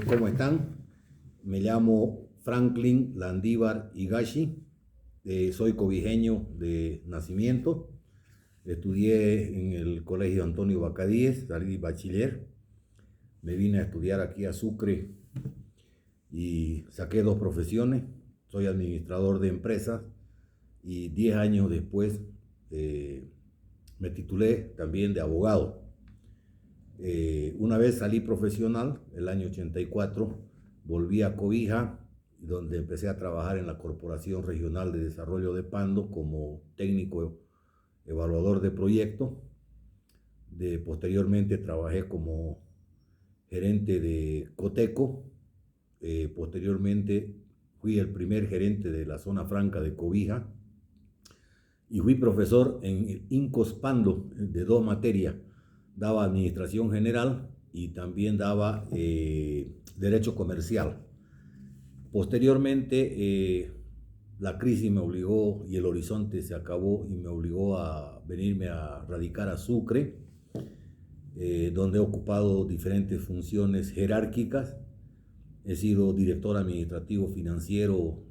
¿Cómo están? Me llamo Franklin Landívar Higashi, soy cobijeño de nacimiento. Estudié en el Colegio Antonio Bacadíes, salí bachiller. Me vine a estudiar aquí a Sucre y saqué dos profesiones. Soy administrador de empresas y 10 años después me titulé también de abogado. Una vez salí profesional, el año 84, volví a Cobija, donde empecé a trabajar en la Corporación Regional de Desarrollo de Pando como técnico evaluador de proyectos. Posteriormente trabajé como gerente de Coteco. Posteriormente fui el primer gerente de la zona franca de Cobija y fui profesor en el INCOS Pando de dos materias. Daba administración general y también daba derecho comercial. Posteriormente la crisis me obligó y el horizonte se acabó y me obligó a venirme a radicar a Sucre, donde he ocupado diferentes funciones jerárquicas. He sido director administrativo financiero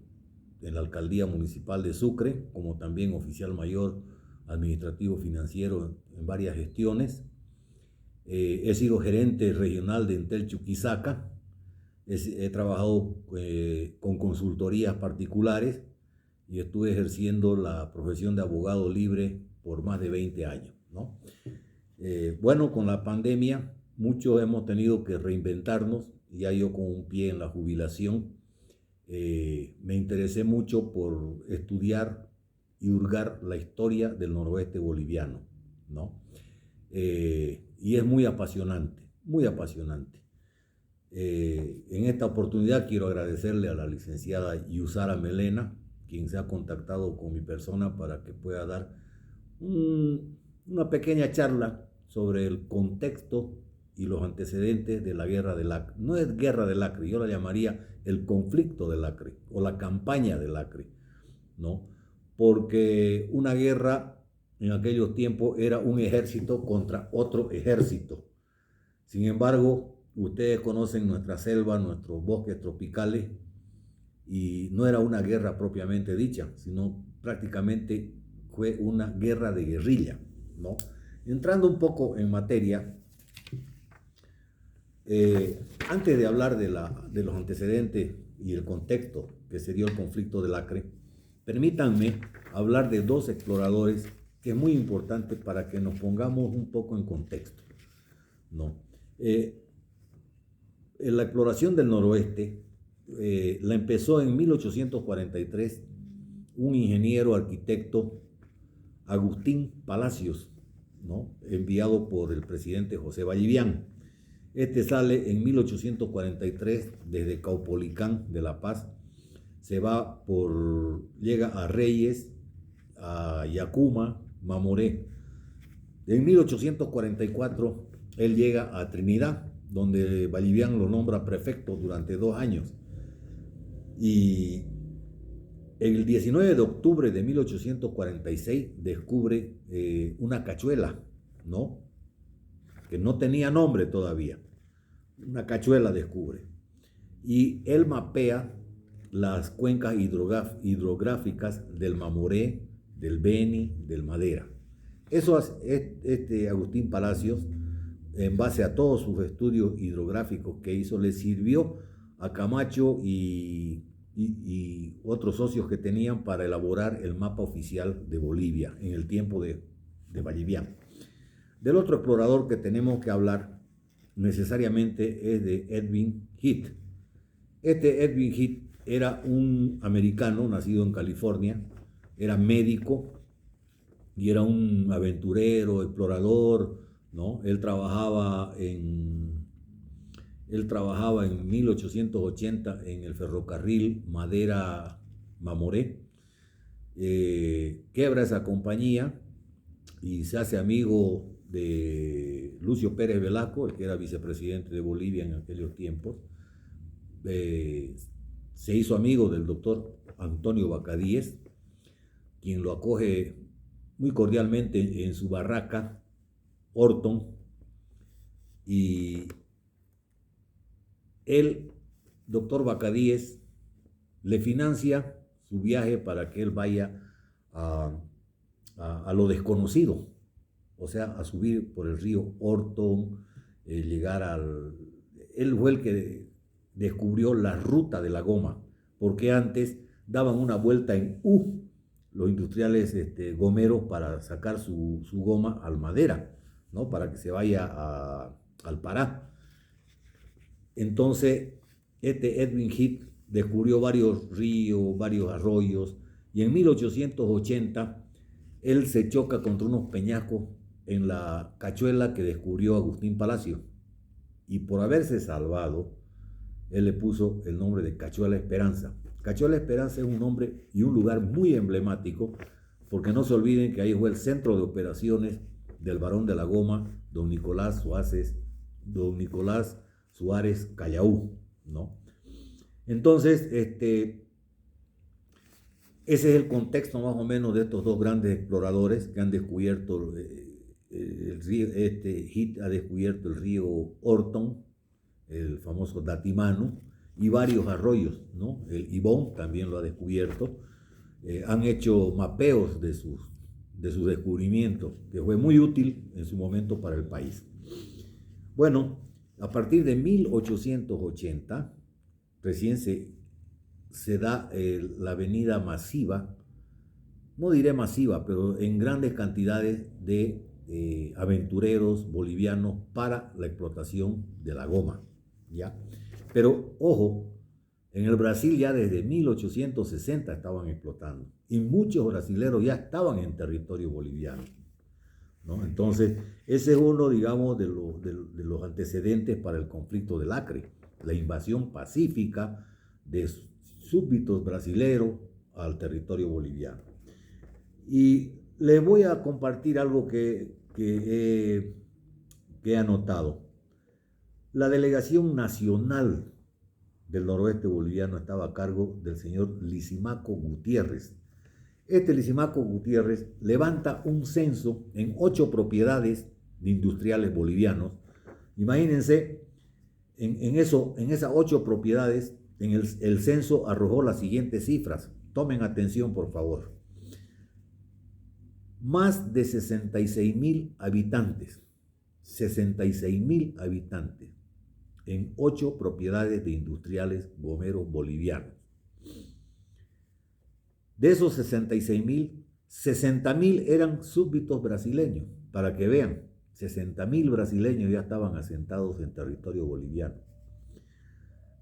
en la alcaldía municipal de Sucre, como también oficial mayor administrativo financiero en varias gestiones. He sido gerente regional de Entel Chuquisaca. He trabajado con consultorías particulares y estuve ejerciendo la profesión de abogado libre por más de 20 años, ¿no? Bueno, con la pandemia muchos hemos tenido que reinventarnos, ya yo con un pie en la jubilación. Me interesé mucho por estudiar y hurgar la historia del noroeste boliviano, ¿no? Y es muy apasionante, muy apasionante. En esta oportunidad quiero agradecerle a la licenciada Yusara Melena, quien se ha contactado con mi persona para que pueda dar una pequeña charla sobre el contexto y los antecedentes de la guerra del Acre. No es guerra del Acre, yo la llamaría el conflicto del Acre o la campaña del Acre, ¿no? Porque una guerra en aquellos tiempos era un ejército contra otro ejército. Sin embargo, ustedes conocen nuestra selva, nuestros bosques tropicales, y no era una guerra propiamente dicha, sino prácticamente fue una guerra de guerrilla, ¿no? Entrando un poco en materia, antes de hablar de los antecedentes y el contexto que se dio el conflicto del Acre, permítanme hablar de dos exploradores que es muy importante para que nos pongamos un poco en contexto, ¿no? La exploración del noroeste la empezó en 1843 un ingeniero arquitecto, Agustín Palacios, ¿no? Enviado por el presidente José Vallivian. Este sale en 1843 desde Caupolicán de La Paz, llega a Reyes, a Yacuma, Mamoré. En 1844 él llega a Trinidad, donde Vallivian lo nombra prefecto durante 2 años. Y el 19 de octubre de 1846 descubre una cachuela, ¿no? Que no tenía nombre todavía. Una cachuela descubre. Y él mapea las cuencas hidrográficas del Mamoré, del Beni, del Madera. Eso Agustín Palacios, en base a todos sus estudios hidrográficos que hizo, le sirvió a Camacho y otros socios que tenían para elaborar el mapa oficial de Bolivia en el tiempo de Vallivian. Del otro explorador que tenemos que hablar necesariamente es de Edwin Heath. Edwin Heath era un americano nacido en California, era médico y era un aventurero, explorador, ¿no? Él trabajaba en 1880 en el ferrocarril Madera-Mamoré. Quebra esa compañía y se hace amigo de Lucio Pérez Velasco, el que era vicepresidente de Bolivia en aquellos tiempos. Se hizo amigo del doctor Antonio Bacadíes, quien lo acoge muy cordialmente en su barraca, Orton, y el doctor Bacadíes le financia su viaje para que él vaya a lo desconocido, o sea, a subir por el río Orton, llegar al... Él fue el que descubrió la ruta de la goma, porque antes daban una vuelta en U, los industriales gomeros, para sacar su goma al madera, ¿no? Para que se vaya al Pará. Entonces, Edwin Heath descubrió varios ríos, varios arroyos, y en 1880 él se choca contra unos peñascos en la cachuela que descubrió Agustín Palacio. Y por haberse salvado, él le puso el nombre de Cachuela Esperanza. Cachuela Esperanza es un nombre y un lugar muy emblemático, porque no se olviden que ahí fue el centro de operaciones del Barón de la Goma, don Nicolás Suárez Callaú, ¿no? Entonces, ese es el contexto más o menos de estos dos grandes exploradores que han descubierto el río. Heath ha descubierto el río Orton, el famoso Datimanu, y varios arroyos, ¿no? El Ibón también lo ha descubierto. Han hecho mapeos de sus descubrimientos, que fue muy útil en su momento para el país. Bueno, a partir de 1880, recién se da la venida masiva, no diré masiva, pero en grandes cantidades de aventureros bolivianos para la explotación de la goma, ¿ya? Pero ojo, en el Brasil ya desde 1860 estaban explotando, y muchos brasileros ya estaban en territorio boliviano, ¿no? Entonces, ese es uno, digamos, de los antecedentes para el conflicto del Acre, la invasión pacífica de súbditos brasileros al territorio boliviano. Y les voy a compartir algo que he anotado. La delegación nacional del noroeste boliviano estaba a cargo del señor Lisimaco Gutiérrez. Lisimaco Gutiérrez levanta un censo en 8 propiedades de industriales bolivianos. Imagínense, en esas 8 propiedades, el censo arrojó las siguientes cifras. Tomen atención, por favor. Más de 66,000 habitantes. 66,000 habitantes en 8 propiedades de industriales gomeros bolivianos. De esos 66,000, 60,000 eran súbditos brasileños. Para que vean, 60,000 brasileños ya estaban asentados en territorio boliviano.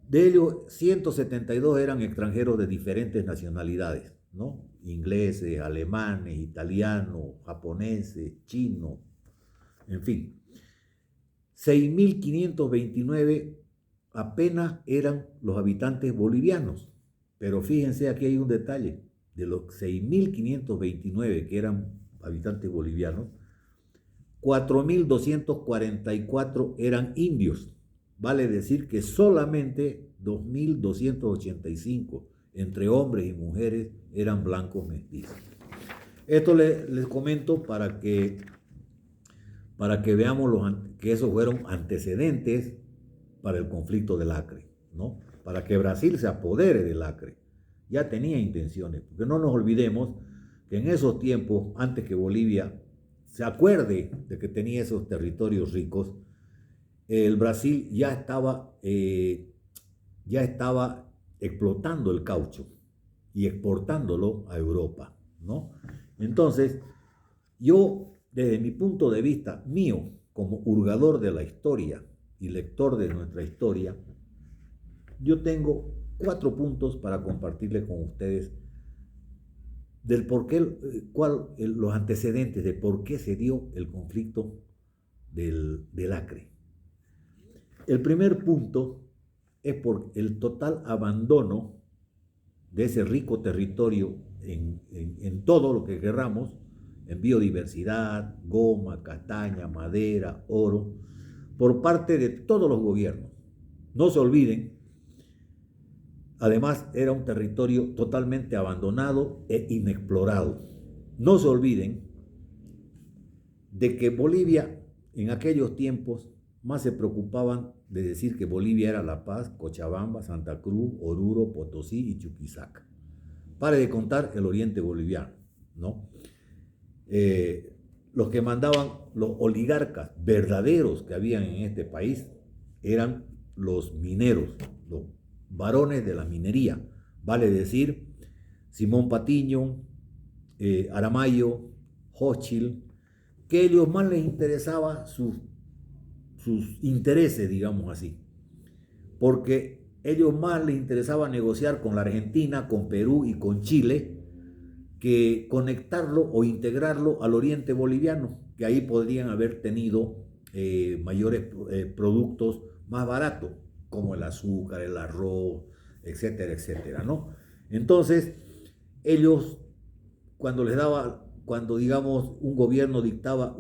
De ellos, 172 eran extranjeros de diferentes nacionalidades, ¿no? Ingleses, alemanes, italianos, japoneses, chinos, en fin. 6,529 apenas eran los habitantes bolivianos. Pero fíjense, aquí hay un detalle. De los 6,529 que eran habitantes bolivianos, 4,244 eran indios. Vale decir que solamente 2,285 entre hombres y mujeres eran blancos mestizos. Esto les comento para que veamos que esos fueron antecedentes para el conflicto del Acre, ¿no? Para que Brasil se apodere del Acre. Ya tenía intenciones, porque no nos olvidemos que en esos tiempos, antes que Bolivia se acuerde de que tenía esos territorios ricos, el Brasil ya estaba explotando el caucho y exportándolo a Europa, ¿no? Entonces, yo, desde mi punto de vista mío, como hurgador de la historia y lector de nuestra historia, yo tengo 4 puntos para compartirles con ustedes del por qué, los antecedentes de por qué se dio el conflicto del Acre. El primer punto es por el total abandono de ese rico territorio en todo lo que querramos, en biodiversidad, goma, castaña, madera, oro, por parte de todos los gobiernos. No se olviden, además era un territorio totalmente abandonado e inexplorado. No se olviden de que Bolivia en aquellos tiempos más se preocupaban de decir que Bolivia era La Paz, Cochabamba, Santa Cruz, Oruro, Potosí y Chuquisaca. Pare de contar el oriente boliviano, ¿no? Los que mandaban, los oligarcas verdaderos que habían en este país, eran los mineros, los varones de la minería, vale decir, Simón Patiño, Aramayo, Hochschild, que a ellos más les interesaba sus intereses, digamos así, porque a ellos más les interesaba negociar con la Argentina, con Perú y con Chile, que conectarlo o integrarlo al oriente boliviano, que ahí podrían haber tenido mayores productos más baratos, como el azúcar, el arroz, etcétera, etcétera, ¿no? Entonces, ellos, cuando digamos un gobierno dictaba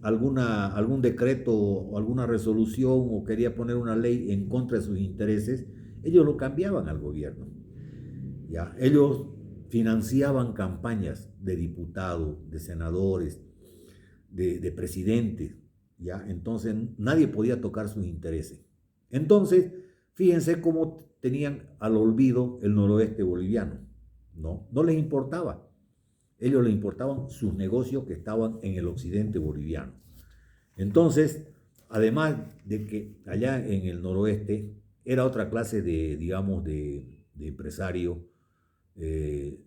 algún decreto o alguna resolución o quería poner una ley en contra de sus intereses, ellos lo cambiaban al gobierno. ¿Ya? Ellos financiaban campañas de diputados, de senadores, de presidentes, ¿ya? Entonces nadie podía tocar sus intereses. Entonces, fíjense cómo tenían al olvido el noroeste boliviano, ¿no? No les importaba. Ellos les importaban sus negocios que estaban en el occidente boliviano. Entonces, además de que allá en el noroeste era otra clase de, digamos, de empresario, de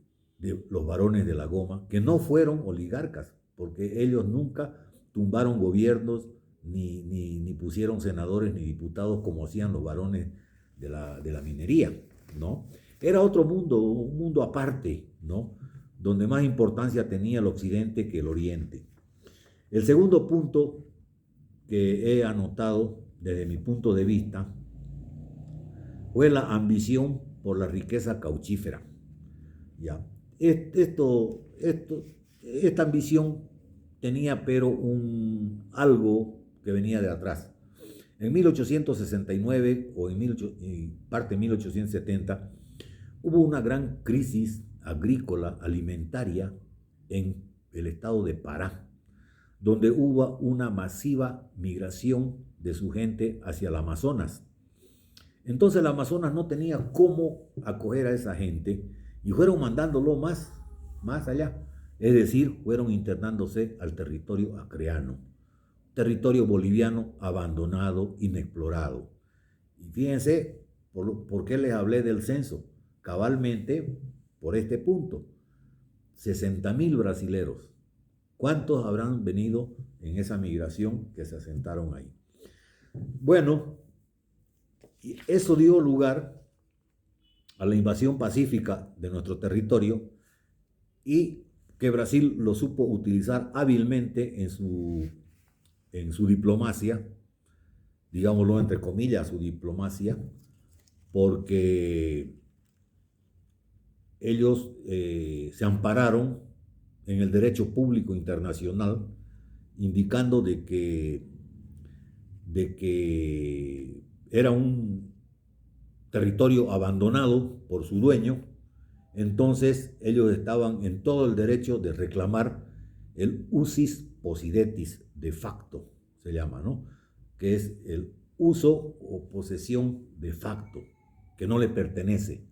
los varones de la goma, que no fueron oligarcas, porque ellos nunca tumbaron gobiernos, ni pusieron senadores ni diputados como hacían los varones de la minería, ¿no? Era otro mundo, un mundo aparte, ¿no? Donde más importancia tenía el occidente que el oriente. El segundo punto que he anotado desde mi punto de vista fue la ambición por la riqueza cauchífera. ¿Ya? Esta ambición tenía pero algo que venía de atrás. En 1869 o en parte de 1870 hubo una gran crisis agrícola, alimentaria en el estado de Pará, donde hubo una masiva migración de su gente hacia el Amazonas. Entonces el Amazonas no tenía cómo acoger a esa gente y fueron mandándolo más allá. Es decir, fueron internándose al territorio acreano, territorio boliviano abandonado, inexplorado. Y fíjense, ¿por qué les hablé del censo? Cabalmente por este punto. 60.000 brasileros. ¿Cuántos habrán venido en esa migración que se asentaron ahí? Bueno, eso dio lugar a la invasión pacífica de nuestro territorio y que Brasil lo supo utilizar hábilmente en su diplomacia, digámoslo entre comillas, su diplomacia, porque ellos se ampararon en el derecho público internacional, indicando de que era un territorio abandonado por su dueño. Entonces ellos estaban en todo el derecho de reclamar el usis possidetis de facto, se llama, ¿no? Que es el uso o posesión de facto, que no le pertenece.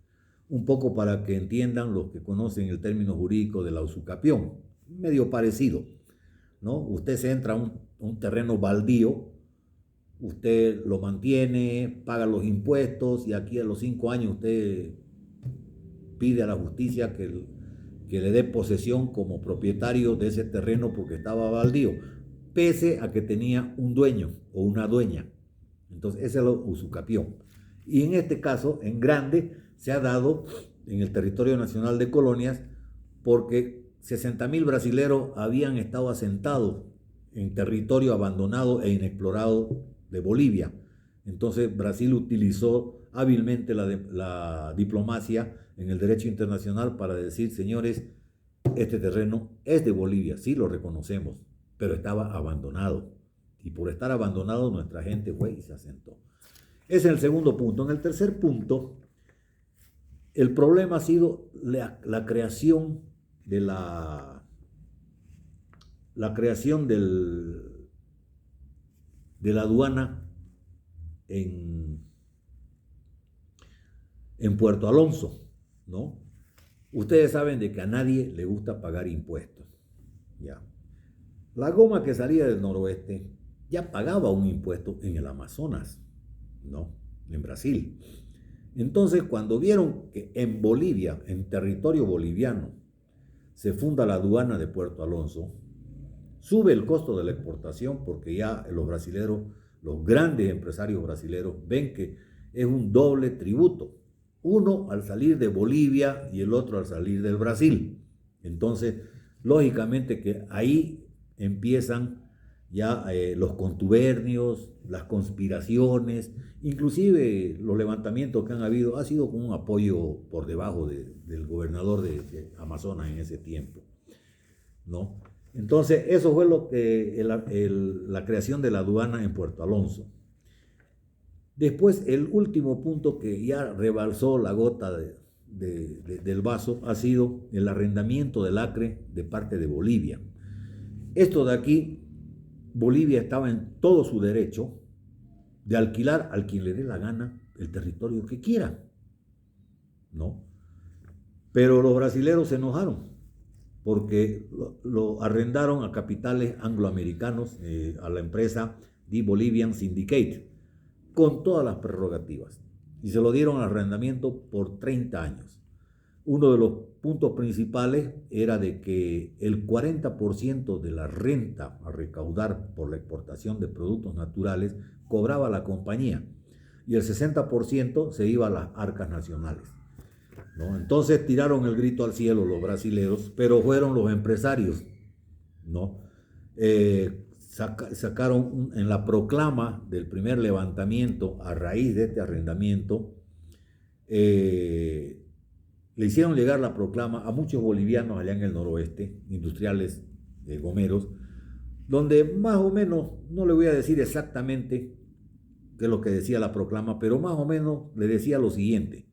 Un poco para que entiendan los que conocen el término jurídico de la usucapión, medio parecido, ¿no? Usted se entra a un terreno baldío, usted lo mantiene, paga los impuestos y aquí a los 5 años usted pide a la justicia que le dé posesión como propietario de ese terreno porque estaba baldío, pese a que tenía un dueño o una dueña. Entonces ese es la usucapión. Y en este caso, en grande, se ha dado en el territorio nacional de colonias porque 60.000 brasileros habían estado asentados en territorio abandonado e inexplorado de Bolivia. Entonces Brasil utilizó hábilmente la diplomacia en el derecho internacional para decir, señores, este terreno es de Bolivia, sí lo reconocemos, pero estaba abandonado. Y por estar abandonado nuestra gente fue y se asentó. Ese es el segundo punto. En el tercer punto, el problema ha sido la creación de la creación de la aduana en Puerto Alonso, ¿no? Ustedes saben de que a nadie le gusta pagar impuestos, ¿ya? La goma que salía del noroeste ya pagaba un impuesto en el Amazonas, ¿no? En Brasil. Entonces, cuando vieron que en Bolivia, en territorio boliviano, se funda la aduana de Puerto Alonso, sube el costo de la exportación porque ya los brasileros, los grandes empresarios brasileros, ven que es un doble tributo. Uno al salir de Bolivia y el otro al salir del Brasil. Entonces, lógicamente que ahí empiezan ya los contubernios, las conspiraciones, inclusive los levantamientos que han habido, ha sido con un apoyo por debajo del gobernador de Amazonas en ese tiempo, ¿no? Entonces, eso fue lo que la creación de la aduana en Puerto Alonso. Después, el último punto que ya rebalsó la gota del vaso ha sido el arrendamiento del acre de parte de Bolivia. Esto de aquí, Bolivia estaba en todo su derecho de alquilar al quien le dé la gana el territorio que quiera, ¿no? Pero los brasileros se enojaron porque lo arrendaron a capitales angloamericanos, a la empresa The Bolivian Syndicate, con todas las prerrogativas, y se lo dieron al arrendamiento por 30 años. Uno de los puntos principales era de que el 40% de la renta a recaudar por la exportación de productos naturales cobraba la compañía y el 60% se iba a las arcas nacionales, ¿no? Entonces tiraron el grito al cielo los brasileros, pero fueron los empresarios, ¿no? Sacaron en la proclama del primer levantamiento a raíz de este arrendamiento, le hicieron llegar la proclama a muchos bolivianos allá en el noroeste, industriales, gomeros, donde más o menos, no le voy a decir exactamente qué es lo que decía la proclama, pero más o menos le decía lo siguiente: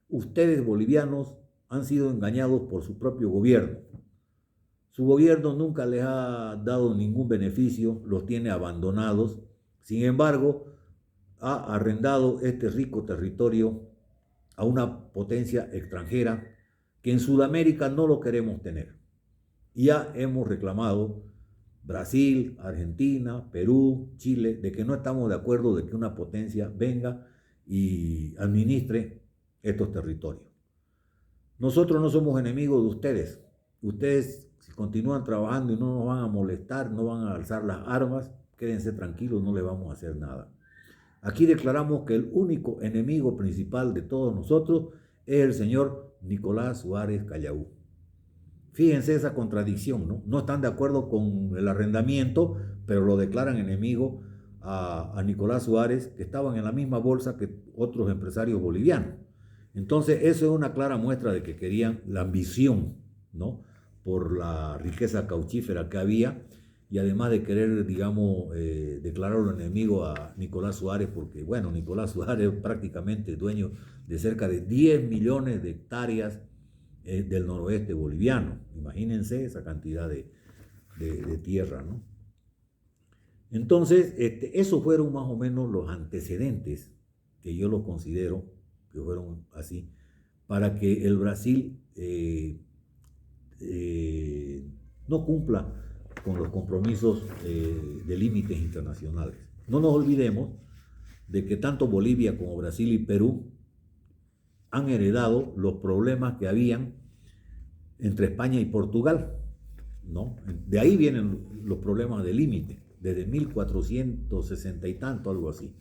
ustedes bolivianos han sido engañados por su propio gobierno. Su gobierno nunca les ha dado ningún beneficio, los tiene abandonados. Sin embargo, ha arrendado este rico territorio a una potencia extranjera que en Sudamérica no lo queremos tener. Ya hemos reclamado, Brasil, Argentina, Perú, Chile, de que no estamos de acuerdo de que una potencia venga y administre estos territorios. Nosotros no somos enemigos de ustedes. Ustedes, si continúan trabajando y no nos van a molestar, no van a alzar las armas, quédense tranquilos, no les vamos a hacer nada. Aquí declaramos que el único enemigo principal de todos nosotros es el señor Nicolás Suárez Callaú. Fíjense esa contradicción, ¿no? No están de acuerdo con el arrendamiento, pero lo declaran enemigo a Nicolás Suárez, que estaban en la misma bolsa que otros empresarios bolivianos. Entonces, eso es una clara muestra de que querían la ambición, ¿no?, por la riqueza cauchífera que había, y además de querer, digamos, declararlo enemigo a Nicolás Suárez, porque, bueno, Nicolás Suárez es prácticamente dueño de cerca de 10 millones de hectáreas del noroeste boliviano. Imagínense esa cantidad de tierra, ¿no? Entonces, esos fueron más o menos los antecedentes que yo lo considero que fueron así, para que el Brasil no cumpla con los compromisos de límites internacionales. No nos olvidemos de que tanto Bolivia como Brasil y Perú han heredado los problemas que habían entre España y Portugal, ¿no? De ahí vienen los problemas de límite, desde 1460 y tanto, algo así.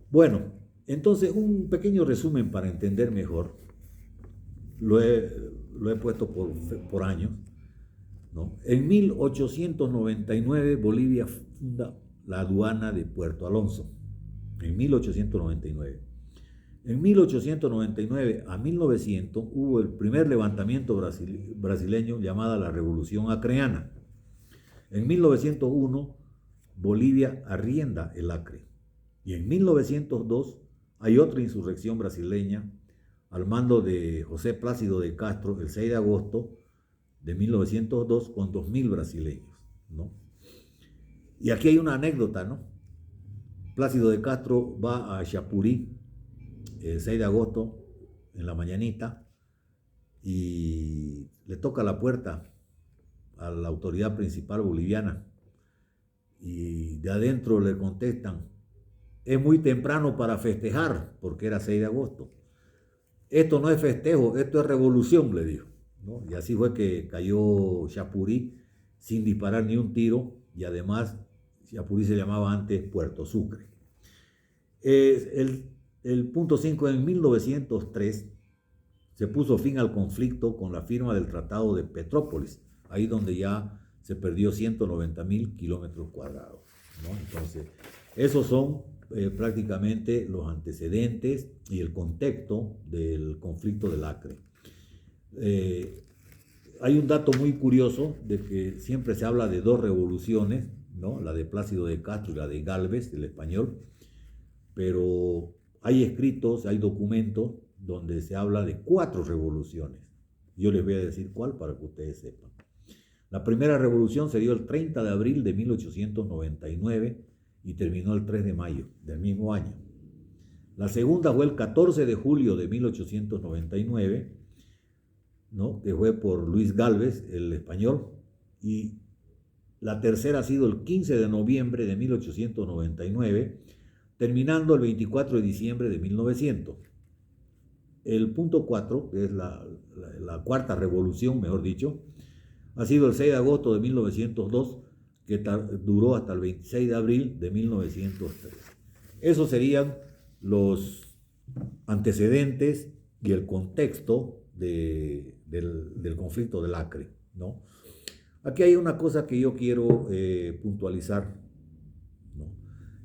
Bueno, entonces un pequeño resumen para entender mejor, lo he puesto por años, ¿no? En 1899 Bolivia funda la aduana de Puerto Alonso, en 1899. En 1899 a 1900 hubo el primer levantamiento brasileño llamada la Revolución Acreana. En 1901 Bolivia arrienda el Acre, y en 1902 hay otra insurrección brasileña al mando de José Plácido de Castro el 6 de agosto de 1902 con 2.000 brasileños, ¿no? Y aquí hay una anécdota, ¿no? Plácido de Castro va a Chapuri el 6 de agosto en la mañanita y le toca la puerta a la autoridad principal boliviana y de adentro le contestan: es muy temprano para festejar, porque era 6 de agosto. Esto no es festejo, esto es revolución, le dijo, ¿no? Y así fue que cayó Chapuri sin disparar ni un tiro, y además Chapuri se llamaba antes Puerto Sucre. El punto 5, en 1903 se puso fin al conflicto con la firma del Tratado de Petrópolis, ahí donde ya se perdió 190.000 kilómetros cuadrados, ¿no? Entonces, esos son prácticamente los antecedentes y el contexto del conflicto del Acre. Hay un dato muy curioso de que siempre se habla de dos revoluciones, ¿no? La de Plácido de Castro y la de Gálvez, el español, pero hay escritos, hay documentos donde se habla de 4 revoluciones. Yo les voy a decir cuál para que ustedes sepan. La primera revolución se dio el 30 de abril de 1899 y terminó el 3 de mayo del mismo año. La segunda fue el 14 de julio de 1899, ¿no? Que fue por Luis Gálvez, el español, y la tercera ha sido el 15 de noviembre de 1899, terminando el 24 de diciembre de 1900. El punto 4, que es la cuarta revolución, mejor dicho, ha sido el 6 de agosto de 1902, que duró hasta el 26 de abril de 1903. Esos serían los antecedentes y el contexto del conflicto del Acre, ¿no? Aquí hay una cosa que yo quiero puntualizar, ¿no?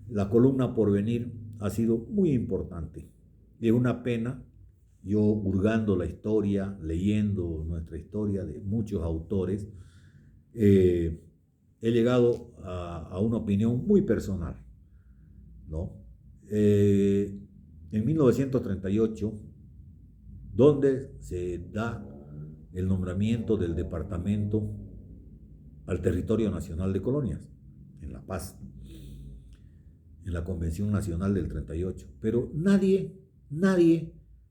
La columna Porvenir ha sido muy importante. Es una pena, yo hurgando la historia, leyendo nuestra historia de muchos autores, he llegado a una opinión muy personal, ¿no? En 1938, donde se da el nombramiento del departamento al territorio nacional de colonias, en La Paz, en la Convención Nacional del 38. Pero nadie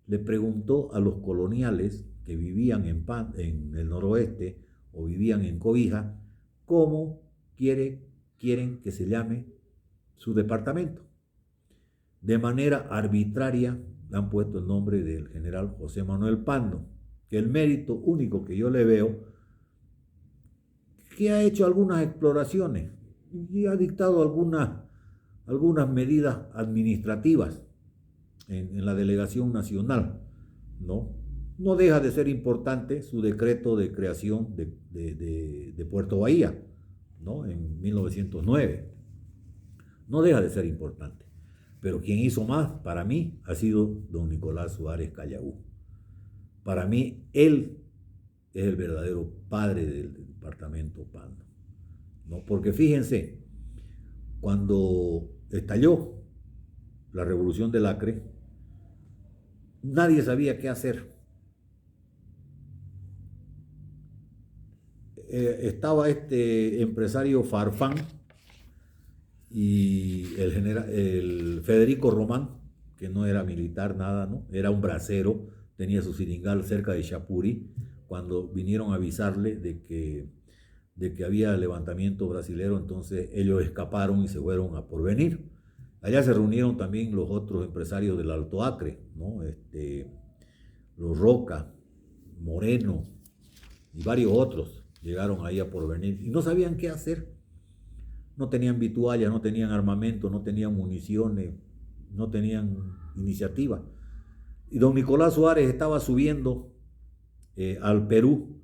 le preguntó a los coloniales que vivían en el noroeste o vivían en Cobija cómo quieren que se llame su departamento. De manera arbitraria le han puesto el nombre del general José Manuel Pando, que el mérito único que yo le veo, que ha hecho algunas exploraciones y ha dictado algunas medidas administrativas en la delegación nacional, ¿no? No deja de ser importante su decreto de creación de Puerto Bahía, ¿no? En 1909. No deja de ser importante. Pero quien hizo más, para mí, ha sido don Nicolás Suárez Callaú. Para mí, él es el verdadero padre del departamento Pando, ¿no? Porque fíjense, cuando estalló la revolución del Acre, nadie sabía qué hacer. Estaba este empresario Farfán y el Federico Román, que no era militar, nada, ¿no? Era un bracero, tenía su siringal cerca de Chapuri, cuando vinieron a avisarle de que había levantamiento brasilero. Entonces ellos escaparon y se fueron a Porvenir. Allá se reunieron también los otros empresarios del Alto Acre, ¿no? Los Roca, Moreno y varios otros llegaron ahí a Porvenir y no sabían qué hacer. No tenían vitualla, no tenían armamento, no tenían municiones, no tenían iniciativa. Y don Nicolás Suárez estaba subiendo al Perú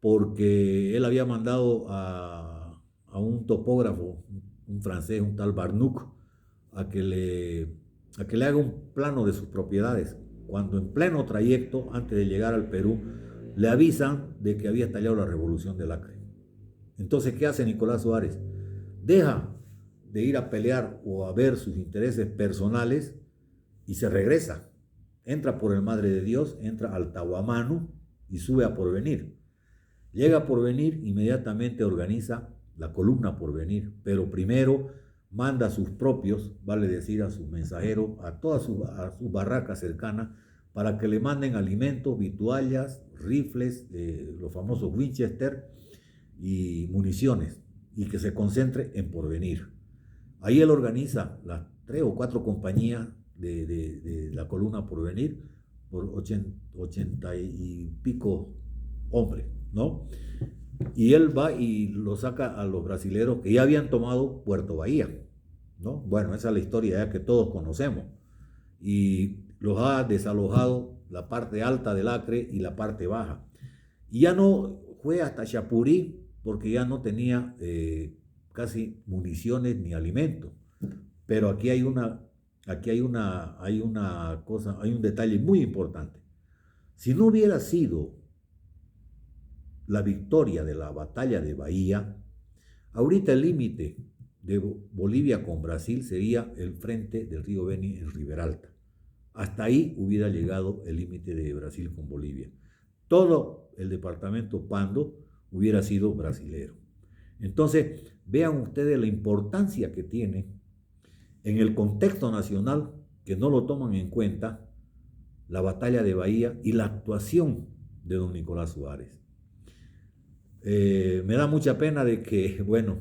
porque él había mandado a un topógrafo, un francés, un tal Barnouc, a que le haga un plano de sus propiedades. Cuando en pleno trayecto, antes de llegar al Perú, le avisan de que había estallado la revolución del Acre. Entonces, ¿qué hace Nicolás Suárez? Deja de ir a pelear o a ver sus intereses personales y se regresa. Entra por el Madre de Dios, entra al Tahuamanu y sube a Porvenir. Llega a Porvenir, inmediatamente organiza la columna Porvenir, pero primero manda a sus propios, vale decir a sus mensajeros, a sus barracas cercanas, para que le manden alimentos, vituallas, rifles, los famosos Winchester y municiones, y que se concentre en Porvenir. Ahí él organiza las 3 o 4 compañías de la columna Porvenir por 80 y pico hombres, ¿no? Y él va y lo saca a los brasileros que ya habían tomado Puerto Bahía, ¿no? Bueno, esa es la historia ya que todos conocemos. Y los ha desalojado la parte alta del Acre y la parte baja. Y ya no fue hasta Chapurí porque ya no tenía casi municiones ni alimentos. Pero hay una cosa, hay un detalle muy importante. Si no hubiera sido la victoria de la batalla de Bahía, ahorita el límite de Bolivia con Brasil sería el frente del río Beni en Riberalta. Hasta ahí hubiera llegado el límite de Brasil con Bolivia. Todo el departamento Pando hubiera sido brasilero. Entonces, vean ustedes la importancia que tiene en el contexto nacional, que no lo toman en cuenta, la batalla de Bahía y la actuación de don Nicolás Suárez. Me da mucha pena de que, bueno,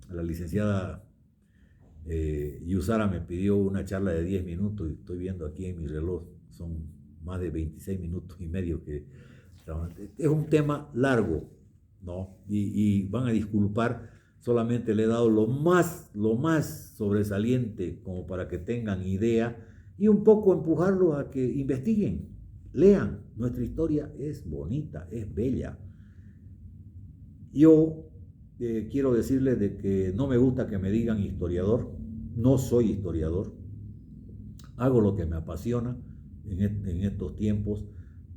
la licenciada Yusara me pidió una charla de 10 minutos y estoy viendo aquí en mi reloj, son más de 26 minutos y medio que es un tema largo, ¿no? Y van a disculpar, solamente le he dado lo más sobresaliente como para que tengan idea y un poco empujarlos a que investiguen, lean. Nuestra historia es bonita, es bella. Yo quiero decirles de que no me gusta que me digan historiador, no soy historiador, hago lo que me apasiona en estos tiempos,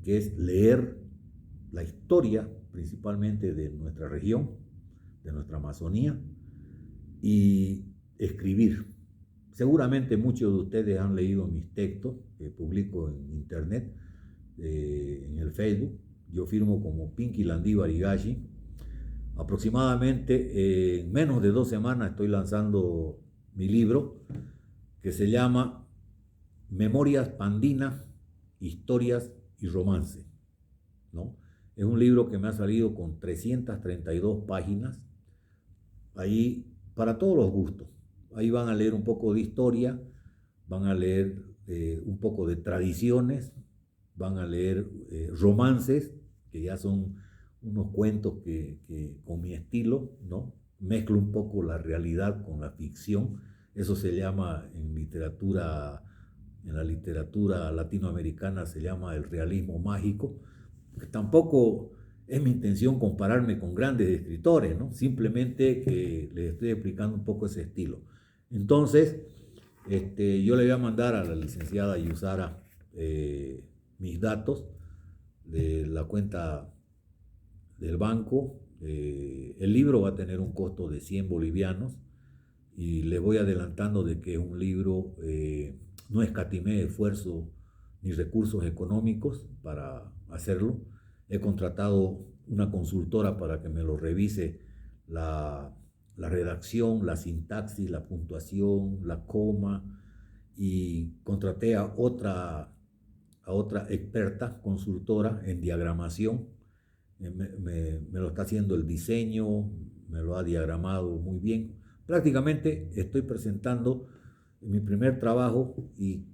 que es leer la historia principalmente de nuestra región, de nuestra Amazonía, y escribir. Seguramente muchos de ustedes han leído mis textos que publico en internet, en el Facebook. Yo firmo como Pinky Landívar Higashi. Aproximadamente en menos de 2 semanas estoy lanzando mi libro que se llama Memorias Pandinas, Historias y Romance, ¿no? Es un libro que me ha salido con 332 páginas, ahí para todos los gustos. Ahí van a leer un poco de historia, van a leer un poco de tradiciones, van a leer romances, que ya son unos cuentos que con mi estilo, ¿no? Mezclo un poco la realidad con la ficción. Eso se llama en la literatura latinoamericana se llama el realismo mágico. Que tampoco es mi intención compararme con grandes escritores, ¿no? Simplemente que les estoy explicando un poco ese estilo. Entonces, yo le voy a mandar a la licenciada Yusara mis datos de la cuenta del banco. El libro va a tener un costo de 100 bolivianos y le voy adelantando de que es un libro, no escatimé esfuerzo ni recursos económicos para hacerlo. He contratado una consultora para que me lo revise la redacción, la sintaxis, la puntuación, la coma, y contraté a otra experta consultora en diagramación. Me lo está haciendo el diseño, me lo ha diagramado muy bien. Prácticamente estoy presentando mi primer trabajo y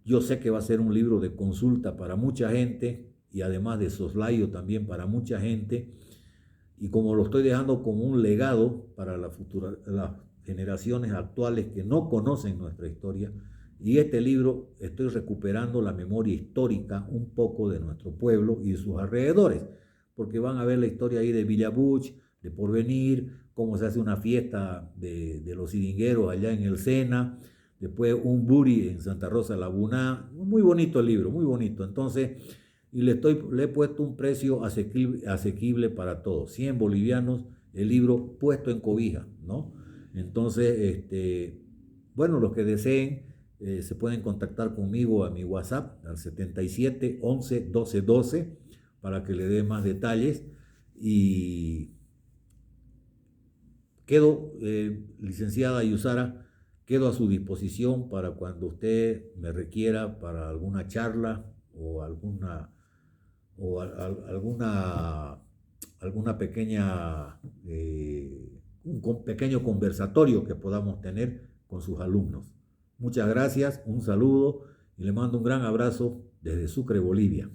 yo sé que va a ser un libro de consulta para mucha gente y además de soslayo también para mucha gente. Y como lo estoy dejando como un legado para las generaciones actuales que no conocen nuestra historia, y este libro estoy recuperando la memoria histórica un poco de nuestro pueblo y de sus alrededores, porque van a ver la historia ahí de Villa Buch, de Porvenir, cómo se hace una fiesta de los siringueros allá en el Sena, después un buri en Santa Rosa de Laguná. Muy bonito el libro, muy bonito. Entonces, y le he puesto un precio asequible para todos, 100 bolivianos el libro puesto en cobija, ¿no? Entonces, bueno, los que deseen se pueden contactar conmigo a mi WhatsApp al 77 11 12 12 para que le dé más detalles. Y Quedo, licenciada Yusara, quedo a su disposición para cuando usted me requiera para alguna charla o alguna, alguna pequeña, un pequeño conversatorio que podamos tener con sus alumnos. Muchas gracias, un saludo y le mando un gran abrazo desde Sucre, Bolivia.